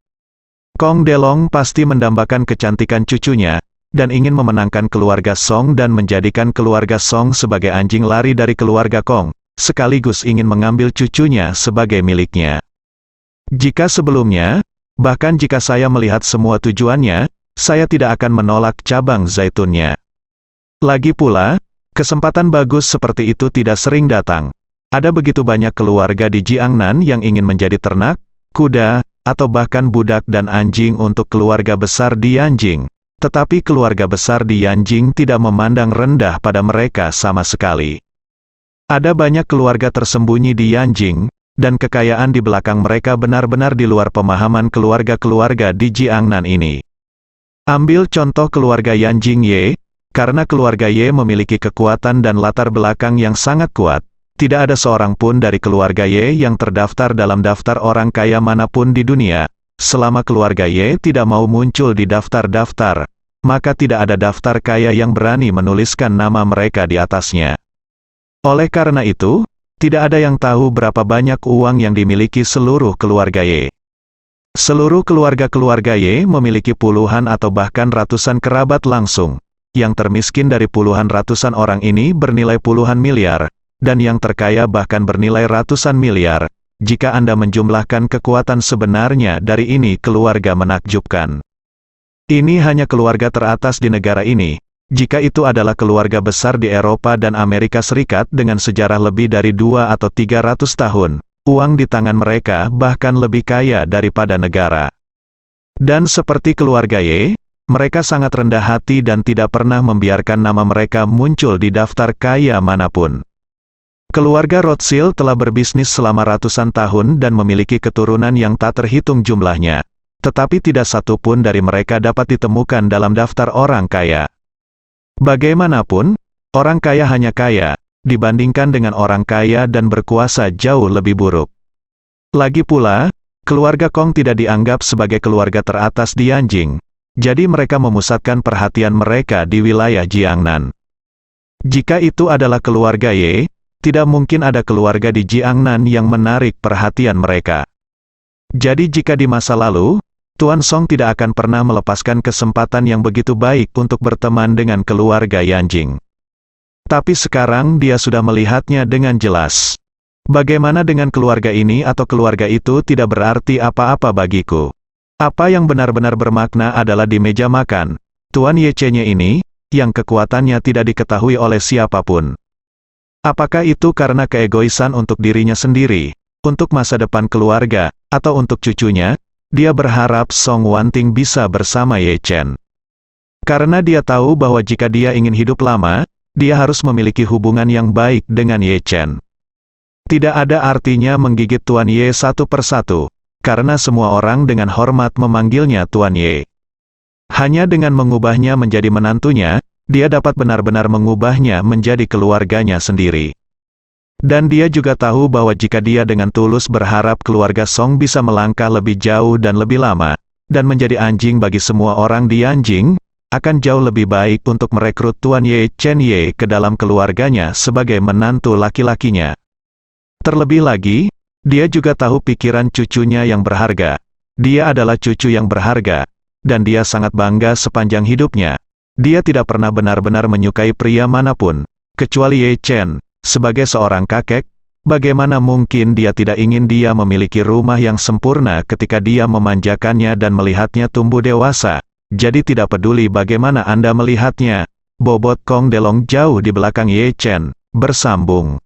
Kong Delong pasti mendambakan kecantikan cucunya, dan ingin memenangkan keluarga Song dan menjadikan keluarga Song sebagai anjing lari dari keluarga Kong, sekaligus ingin mengambil cucunya sebagai miliknya. Jika sebelumnya, bahkan jika saya melihat semua tujuannya, saya tidak akan menolak cabang zaitunnya. Lagi pula, kesempatan bagus seperti itu tidak sering datang. Ada begitu banyak keluarga di Jiangnan yang ingin menjadi ternak, kuda, atau bahkan budak dan anjing untuk keluarga besar di Yanjing. Tetapi keluarga besar di Yanjing tidak memandang rendah pada mereka sama sekali. Ada banyak keluarga tersembunyi di Yanjing, dan kekayaan di belakang mereka benar-benar di luar pemahaman keluarga-keluarga di Jiangnan ini. Ambil contoh keluarga Yanjing Ye, karena keluarga Ye memiliki kekuatan dan latar belakang yang sangat kuat. Tidak ada seorang pun dari keluarga Ye yang terdaftar dalam daftar orang kaya manapun di dunia. Selama keluarga Ye tidak mau muncul di daftar-daftar, maka tidak ada daftar kaya yang berani menuliskan nama mereka di atasnya. Oleh karena itu, tidak ada yang tahu berapa banyak uang yang dimiliki seluruh keluarga Ye. Seluruh keluarga-keluarga Ye memiliki puluhan atau bahkan ratusan kerabat langsung. Yang termiskin dari puluhan ratusan orang ini bernilai puluhan miliar, dan yang terkaya bahkan bernilai ratusan miliar. Jika Anda menjumlahkan kekuatan sebenarnya dari ini keluarga menakjubkan. Ini hanya keluarga teratas di negara ini. Jika itu adalah keluarga besar di Eropa dan Amerika Serikat dengan sejarah lebih dari 2 atau 300 tahun, uang di tangan mereka bahkan lebih kaya daripada negara. Dan seperti keluarga Ye, mereka sangat rendah hati dan tidak pernah membiarkan nama mereka muncul di daftar kaya manapun. Keluarga Rothschild telah berbisnis selama ratusan tahun dan memiliki keturunan yang tak terhitung jumlahnya. Tetapi tidak satu pun dari mereka dapat ditemukan dalam daftar orang kaya. Bagaimanapun, orang kaya hanya kaya, dibandingkan dengan orang kaya dan berkuasa jauh lebih buruk. Lagi pula, keluarga Kong tidak dianggap sebagai keluarga teratas di Yanjing. Jadi mereka memusatkan perhatian mereka di wilayah Jiangnan. Jika itu adalah keluarga Ye, tidak mungkin ada keluarga di Jiangnan yang menarik perhatian mereka. Jadi jika di masa lalu, Tuan Song tidak akan pernah melepaskan kesempatan yang begitu baik untuk berteman dengan keluarga Yanjing. Tapi sekarang dia sudah melihatnya dengan jelas. Bagaimana dengan keluarga ini atau keluarga itu tidak berarti apa-apa bagiku. Apa yang benar-benar bermakna adalah di meja makan, Tuan Ye-nya ini, yang kekuatannya tidak diketahui oleh siapapun. Apakah itu karena keegoisan untuk dirinya sendiri, untuk masa depan keluarga, atau untuk cucunya? Dia berharap Song Wanting bisa bersama Ye Chen. Karena dia tahu bahwa jika dia ingin hidup lama, dia harus memiliki hubungan yang baik dengan Ye Chen. Tidak ada artinya menggigit Tuan Ye satu persatu, karena semua orang dengan hormat memanggilnya Tuan Ye. Hanya dengan mengubahnya menjadi menantunya, dia dapat benar-benar mengubahnya menjadi keluarganya sendiri. Dan dia juga tahu bahwa jika dia dengan tulus berharap keluarga Song bisa melangkah lebih jauh dan lebih lama, dan menjadi anjing bagi semua orang di Yanjing, akan jauh lebih baik untuk merekrut Tuan Ye Chen Ye ke dalam keluarganya sebagai menantu laki-lakinya. Terlebih lagi, dia juga tahu pikiran cucunya yang berharga. Dia adalah cucu yang berharga, dan dia sangat bangga sepanjang hidupnya. Dia tidak pernah benar-benar menyukai pria manapun, kecuali Ye Chen. Sebagai seorang kakek, bagaimana mungkin dia tidak ingin dia memiliki rumah yang sempurna ketika dia memanjakannya dan melihatnya tumbuh dewasa. Jadi tidak peduli bagaimana Anda melihatnya, bobot Kong Delong jauh di belakang Ye Chen, bersambung.